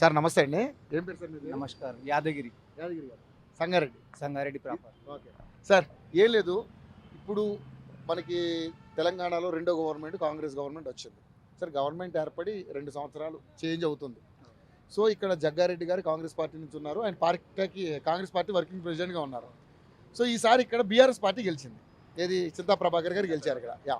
Sir నమస్తే అండి. ఏం పేరు సార్ మీది? నమస్కారం. యాదగిరి యాదగిరి గారు. Sangareddy. Sangareddy proper. Okay. Sir ఏం లేదు, ఇప్పుడు మనకి తెలంగాణలో రెండో గవర్నమెంట్ కాంగ్రెస్ గవర్నమెంట్ వచ్చింది. సార్ గవర్నమెంట్ ఏర్పడి 2 సంవత్సరాలు చేంజ్ అవుతుంది. సో ఇక్కడ జగ్గారెడ్డి గారు కాంగ్రెస్ పార్టీ నుంచి ఉన్నారు. ఆయన పార్టీకి కాంగ్రెస్ పార్టీ వర్కింగ్ ప్రెసిడెంట్గా ఉన్నారు. సో ఈసారి ఇక్కడ బీఆర్ఎస్ పార్టీ గెలిచింది. ఏది చింతా ప్రభాకర్ గారు గెలిచారు ఇక్కడ. యా.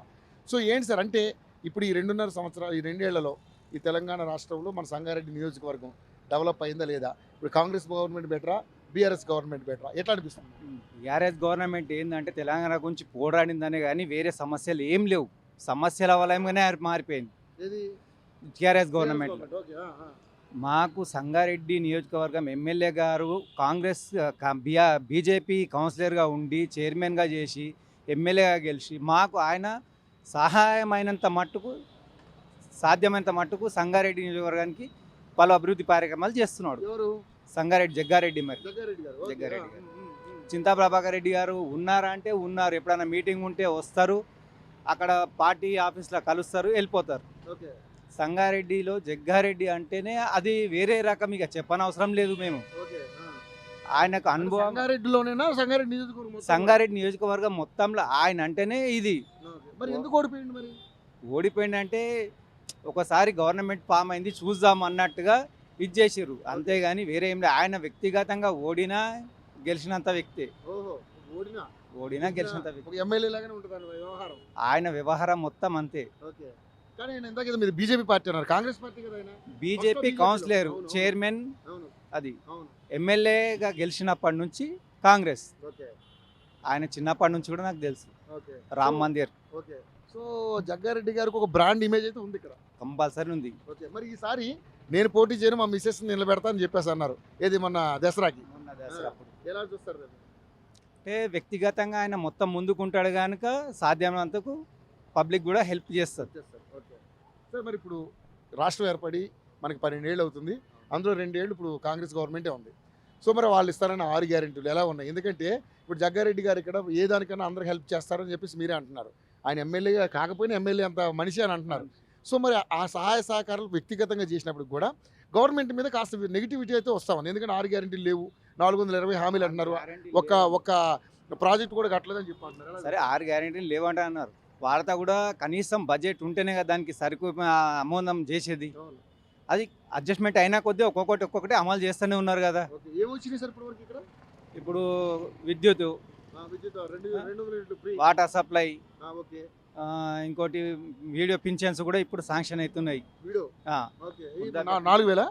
సో ఏంటి సార్ అంటే ఇప్పుడు ఈ 2.5 సంవత్సరాలు, ఈ 2 ఏళ్లలో ఈ తెలంగాణ రాష్ట్రంలో మన సంగారెడ్డి నియోజకవర్గం డెవలప్ అయిందా లేదా? ఇప్పుడు కాంగ్రెస్ గవర్నమెంట్ బెటరా, బీఆర్ఎస్ గవర్నమెంట్ బెటరా, ఎట్లా అనిపిస్తుంది? టీఆర్ఎస్ గవర్నమెంట్ ఏంటంటే తెలంగాణ గురించి పోరాడిందనే కానీ వేరే సమస్యలు ఏం లేవు. సమస్యల వలయంగానే మారిపోయింది ఏది టీఆర్ఎస్ గవర్నమెంట్. ఓకే. మాకు సంగారెడ్డి నియోజకవర్గం ఎమ్మెల్యే గారు కాంగ్రెస్ బీజేపీ కౌన్సిలర్గా ఉండి చైర్మన్గా చేసి ఎమ్మెల్యేగా గెలిచి మాకు ఆయన సహాయమైనంత మట్టుకు సాధ్యమైనంత మట్టుకు సంగారెడ్డి నియోజకవర్గానికి పలు అభివృద్ధి కార్యక్రమాలు చేస్తున్నాడు. ఎవరు? సంగారెడ్డి జగ్గారెడ్డి. మరి జగ్గారెడ్డి గారు. ఓకే. జగ్గారెడ్డి గారు. చింతా ప్రభాకర్ రెడ్డి గారు ఉన్నారా అంటే ఉన్నారు. ఎప్పుడైనా మీటింగ్ ఉంటే వస్తారు, అక్కడ పార్టీ ఆఫీస్లో కలుస్తారు, వెళ్ళిపోతారు. ఓకే. సంగారెడ్డిలో జగ్గారెడ్డి అంటేనే అది వేరే రకం, ఇక చెప్పనవసరం లేదు. మేము ఓకే. ఆయనకు అనుభవం సంగారెడ్డిలోనేనా? సంగారెడ్డి నియోజకవర్గం మొత్తం? సంగారెడ్డి నియోజకవర్గం మొత్తంలో ఆయన అంటేనే ఇది. ఓకే. మరి ఎందుకు ఓడిపోయింది మరి? ఓడిపోయిందంటే ఒకసారి గవర్నమెంట్ ఫామ్ అయింది చూద్దాం అన్నట్టుగా ఇది చేసిర్రు, అంతేగాని వేరే ఏం లేదు. ఆయన వ్యక్తిగతంగా ఓడినా గెలిచినంత వ్యక్తి. ఓహో. ఓడినా గెలిచినంత వ్యక్తి. ఒక ఎమ్మెల్యే లాగానే ఉంటుంది ఆయన వ్యవహారం. ఆయన వ్యవహారం మొత్తం అంతే. ఓకే. కానీ ఆయన ఇందాక ఏదో మీరు బీజేపీ పార్టీ అన్నారు, కాంగ్రెస్ పార్టీ కదా ఆయన? బీజేపీ కౌన్సిలర్, చైర్మన్, అవును అది అవును. ఎమ్మెల్యేగా గెలిచినప్పటి నుంచి కాంగ్రెస్. ఓకే. ఆయన చిన్నప్పటి నుంచి కూడా నాకు తెలుసు. Okay. Ram Mandir okay. So Jaggareddy గారికి ఒక బ్రాండ్ ఇమేజ్ అయితే ఉంది ఇక్కడ. కంపల్సరీ ఉంది. ఓకే. మరి ఈసారి నేను పోటీ చేయను, మా మిస్సెస్ నిలబెడతా అని చెప్పేసి అన్నారు. ఏది మొన్న దసరాకి. మొన్న దసరా అప్పుడు. ఎలా చూస్తారు దాన్ని? అంటే వ్యక్తిగతంగా ఆయన మొత్తం ముందుకుంటాడు కనుక సాధ్యమైనంతకు పబ్లిక్ కూడా హెల్ప్ చేస్తారు. ఓకే. సార్ మరి ఇప్పుడు రాష్ట్రం ఏర్పడి మనకి 12 ఏళ్ళు అవుతుంది. అందులో 2 ఏళ్ళు ఇప్పుడు కాంగ్రెస్ గవర్నమెంటే ఉంది. సో మరి వాళ్ళు ఇస్తారన్న 6 గ్యారెంటీలు ఎలా ఉన్నాయి? ఎందుకంటే ఇప్పుడు జగ్గారెడ్డి గారు ఇక్కడ ఏ దానికన్నా అందరికి హెల్ప్ చేస్తారని చెప్పేసి మీరే అంటున్నారు. ఆయన ఎమ్మెల్యేగా కాకపోయినా ఎమ్మెల్యే అంత మనిషి అని అంటున్నారు. సో మరి ఆ సహాయ సహకారాలు వ్యక్తిగతంగా చేసినప్పుడు కూడా గవర్నమెంట్ మీద కాస్త నెగిటివిటీ అయితే వస్తామని. ఎందుకంటే 6 గ్యారెంటీలు లేవు, 420 హామీలు అంటున్నారు, ఒక ప్రాజెక్ట్ కూడా కట్టలేదని చెప్పి అంటున్నారు. సరే 6 గ్యారెంటీలు లేవంటే అన్నారు. వార్త కూడా కనీసం బడ్జెట్ ఉంటేనే కదా దానికి సరుకు అమోదం చేసేది. అది అడ్జస్ట్మెంట్ అయినా కొద్దీ ఒక్కొక్కటి అమలు చేస్తూనే ఉన్నారు కదా. ఏమొచ్చినాయి సార్ ఇప్పటివరకు ఇక్కడ? ఇప్పుడు విద్యుత్, వాటర్ సప్లై, ఓకే. ఇంకోటి వీడియో పింఛన్స్ కూడా ఇప్పుడు శాంక్షన్ అవుతున్నాయి. 4,000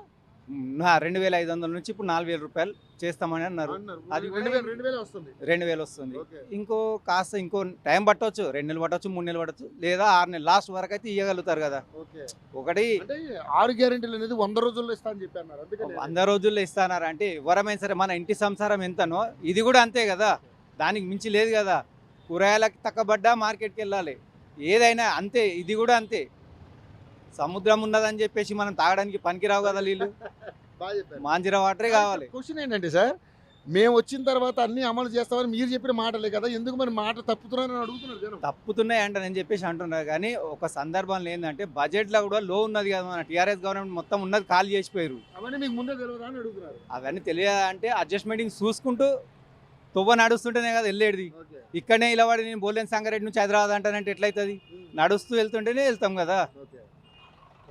2,500 నుంచి ఇప్పుడు 4,000 రూపాయలు చేస్తామని అన్నారు. అది 2,000 వస్తుంది. ఇంకో టైం పట్టవచ్చు, 2 నెలలు పట్టవచ్చు, 3 నెలలు పట్టవచ్చు, లేదా 6 నెలలు లాస్ట్ వరకు అయితే ఇవ్వగలుగుతారు కదా. ఒకటి 6 గ్యారెంటీలు అనేది 100 రోజుల్లో ఇస్తా అని చెప్పారు. 100 రోజుల్లో ఇస్తానారా అంటే ఎవరమైనా సరే మన ఇంటి సంసారం ఎంతనో ఇది కూడా అంతే కదా, దానికి మించి లేదు కదా. కూరగాయలకి తక్కబడ్డా మార్కెట్కి వెళ్ళాలి, ఏదైనా అంతే, ఇది కూడా అంతే. సముద్రం ఉన్నదని చెప్పేసి మనం తాగడానికి పనికిరావు కదా నీళ్ళు, మాంజిరా వాటరే కావాలి. క్వశ్చన్ ఏంటంటే సార్, మేము వచ్చిన తర్వాత అన్ని అమలు చేస్తామని మీరు చెప్పిన మాటలే కదా, ఎందుకు మరి మాట తప్పుతున్నారని అడుగుతున్నారు జనం. తప్పుతున్నాయి అంటే నేను చెప్పేసి అంటున్నారు. కానీ ఒక సందర్భంలో ఏంటంటే బడ్జెట్లో కూడా లో ఉన్నది కదా, మన టీఆర్ఎస్ గవర్నమెంట్ మొత్తం ఉన్నది ఖాళీ చేసిపోయారు. అవన్నీ మీకు ముందే తెలియదా అని అడుగుతున్నారు. అవన్నీ తెలియాలంటే అడ్జస్ట్మెంటింగ్ చూసుకుంటూ తువ్వ నడుస్తుంటేనే కదా వెళ్ళేది. ఇక్కడనే ఇలావాడి నేను బోలేని సంగారెడ్డి నుంచి హైదరాబాద్ అంటానంటే ఎట్లయితుంది? నడుస్తూ వెళ్తుంటేనే వెళ్తాం కదా.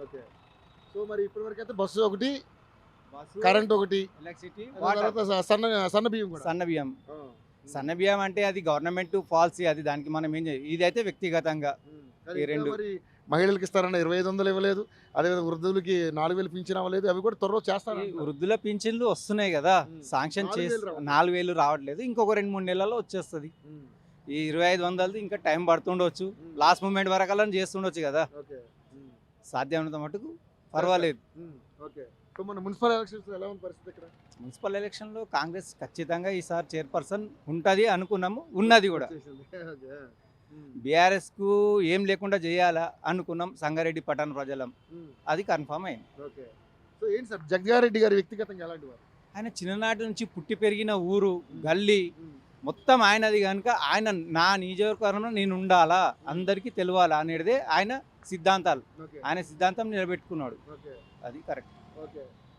ఓకే. సో మరి ఇప్పటివరకు అయితే బస్సు ఒకటి, కరెంట్ ఒకటి, ఎలక్ట్రిసిటీ, సన్న బియ్యం. సన్న బియ్యం అంటే అది గవర్నమెంట్ పాలసీ, అది దానికి మనం ఏం చేయాలి. ఇదైతే వ్యక్తిగతంగా ఈ రెండు. మహిళలకు ఇస్తారన్న 2,500 ఇవ్వలేదు, అదేవిధంగా వృద్ధులకి 4,000 పింఛన్ అవ్వలేదు, అవి కూడా త్వరలో చేస్తారు. వృద్ధుల పింఛన్లు వస్తున్నాయి కదా, శాంక్షన్ చేసి 4,000 రావట్లేదు, ఇంకొక 2-3 నెలల్లో వచ్చేస్తుంది. ఈ 2,500 ఇంకా టైం పడుతుండొచ్చు, లాస్ట్ మూమెంట్ వరకల్లా చేస్తుండొచ్చు కదా. సాధ్యమైనంత మటుకు పర్వాలేదు. మున్సిపల్ ఎలక్షన్లో కాంగ్రెస్ ఖచ్చితంగా ఈసారి చైర్పర్సన్ ఉంటుంది అనుకున్నాము, ఉన్నది కూడా. బీఆర్ఎస్కు ఏం లేకుండా చేయాలా అనుకున్నాం సంగారెడ్డి పట్టణ ప్రజలం, అది కన్ఫర్మ్ అయింది. జగ్గారెడ్డి గారి వ్యక్తిగతంగా ఎలాంటి వారు? ఆయన చిన్ననాటి నుంచి పుట్టి పెరిగిన ఊరు గల్లీ మొత్తం ఆయనది కనుక ఆయన నా నియోజకవర్గంలో నేను ఉండాలా, అందరికీ తెలియాలా అనేదే ఆయన సిద్ధాంతాలు. ఆయన సిద్ధాంతం నిలబెట్టుకున్నాడు, అది కరెక్ట్.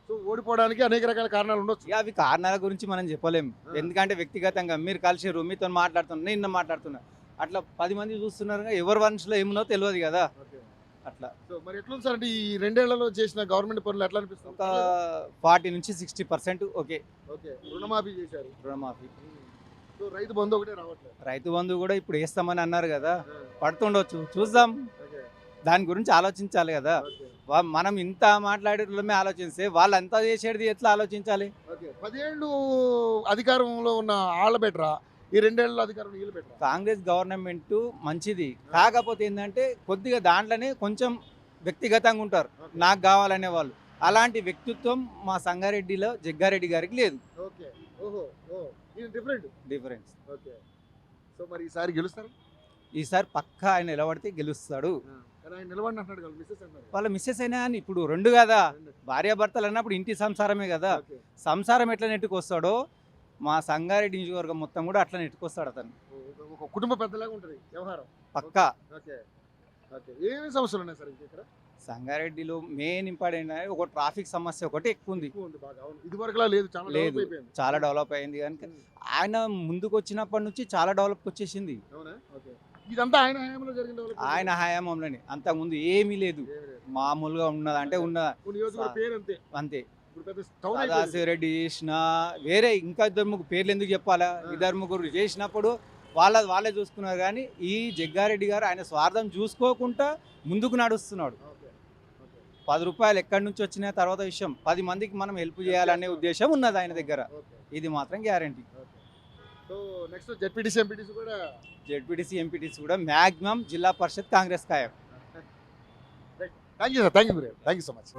సో ఓడిపోవడానికి అనేక రకాల కారణాలు ఉండొచ్చు. ఇక అవి కారణాల గురించి మనం చెప్పలేం. ఆ. ఎందుకంటే వ్యక్తిగతంగా మీరు కలిసిర్రు, మీతో మాట్లాడుతున్నా, నిన్న మాట్లాడుతున్నా, అట్లా 10 మంది చూస్తున్నారు, ఎవరి మనసులో ఏమున్నో తెలియదు కదా. అట్లా సో మరి ఎట్లుంది సార్ అంటే ఈ 2 ఏళ్లలో చేసిన గవర్నమెంట్ పనులు ఎట్లా అనిపిస్తుంది? ఒక 40 నుంచి 60% ఓకే. ఓకే, రుణమాఫీ చేశారు. రుణమాఫీ, సో రైతు బంధు ఒకటే రావట్లేదు. రైతు బంధు కూడా ఇప్పుడు వేస్తామని అన్నారు కదా, పడుతుండొచ్చు, చూద్దాం. ఓకే, దాని గురించి ఆలోచించాలి కదా. ఓకే, మనం ఇంత మాట్లాడేటోళ్ళమే ఆలోచిస్తే వాళ్ళు అంతా చేసేది ఎట్లా ఆలోచించాలి? ఓకే. 10 ఏళ్ళు అధికారంలో ఉన్న ఆళ్ళ బెటరా, ఈ 2 ఏళ్ళలో అధికారం వీళ్ళు బెటరా? కాంగ్రెస్ గవర్నమెంట్ మంచిది, కాకపోతే ఏంటంటే కొద్దిగా దాంట్లోనే కొంచెం వ్యక్తిగతంగా ఉంటారు, ఓకే. నాకు కావాలనే వాళ్ళు. అలాంటి వ్యక్తిత్వం మా సంగారెడ్డిలో జగ్గారెడ్డి గారికి లేదు. ఓకే, ఓహో, ఓ, ఇది డిఫరెంట్. డిఫరెన్స్. ఓకే, సో మరి ఈసారి గెలుస్తారు? ఈసారి పక్కా ఆయన నిలబడితే గెలుస్తాడు. కానీ ఆయన నిలబడి అంటున్నాడు కదా, మిస్సెస్ అన్నారు. వాళ్ళ మిస్సెస్ అయినా అని ఇప్పుడు 2 కదా, రెండు. భార్యాభర్తలు అన్నప్పుడు ఇంటి సంసారమే కదా. ఓకే, సంసారం ఎట్లా నెట్టుకొస్తాడో మా సంగారెడ్డి నియోజకవర్గం మొత్తం కూడా అట్లా నెట్టుకొస్తాడు అతను, ఒక కుటుంబ పెద్దలాగా ఉంటుంది వ్యవహారం. పక్కా. Okay, okay. ఏమేమి సమస్యలు ఉన్నాయి సార్ ఇక్కడ? సంగారెడ్డిలో మెయిన్ ఇంపార్టెంట్ ఒక ట్రాఫిక్ సమస్య ఒకటి ఎక్కువ ఉంది. ఎక్కువ ఉంది బాగా. అవును, ఇది వరకులా లేదు, చాలా లేదు. డెవలప్ అయిపోయింది. చాలా డెవలప్ అయింది కనుక ఆయన ముందుకు వచ్చినప్పటి నుంచి చాలా డెవలప్ వచ్చేసింది. అవునా? ఓకే. ఇదంతా ఆయన హయాంలో జరిగిన డెవలప్మెంట్. ఆయన హయాంలోనే, అంతకుముందు ఏమీ లేదు, ఏమీ లేదు. మామూలుగా ఉన్నది అంటే ఉన్నదా కొన్ని నియోజకవర్గ పేరు అంతే. అంతే. ఇప్పుడు పెద్ద టౌన్ అయిపోయింది. సదాశివరెడ్డి చేసిన వేరే ఇంకా 2 పేర్లు ఎందుకు చెప్పాలా, ఆ. 2 చేసినప్పుడు వాళ్ళే చూసుకున్నారు. కానీ ఈ జగ్గారెడ్డి గారు ఆయన స్వార్థం చూసుకోకుండా ముందుకు నడుస్తున్నాడు. ఓకే, ఓకే, 10 రూపాయలు ఎక్కడి నుంచి వచ్చినా తర్వాత విషయం, 10 మందికి మనం హెల్ప్ చేయాలనే ఉద్దేశం ఉన్నది ఆయన దగ్గర, ఓకే, ఇది మాత్రం guarantee. Okay. So next ZPTC MPTC కూడా. జెడ్పీటీసీ ఎంపీటీసీ కూడా మ్యాక్సిమం జిల్లా పరిషత్ కాంగ్రెస్ ఖాయం. Thank you sir, thank you so much.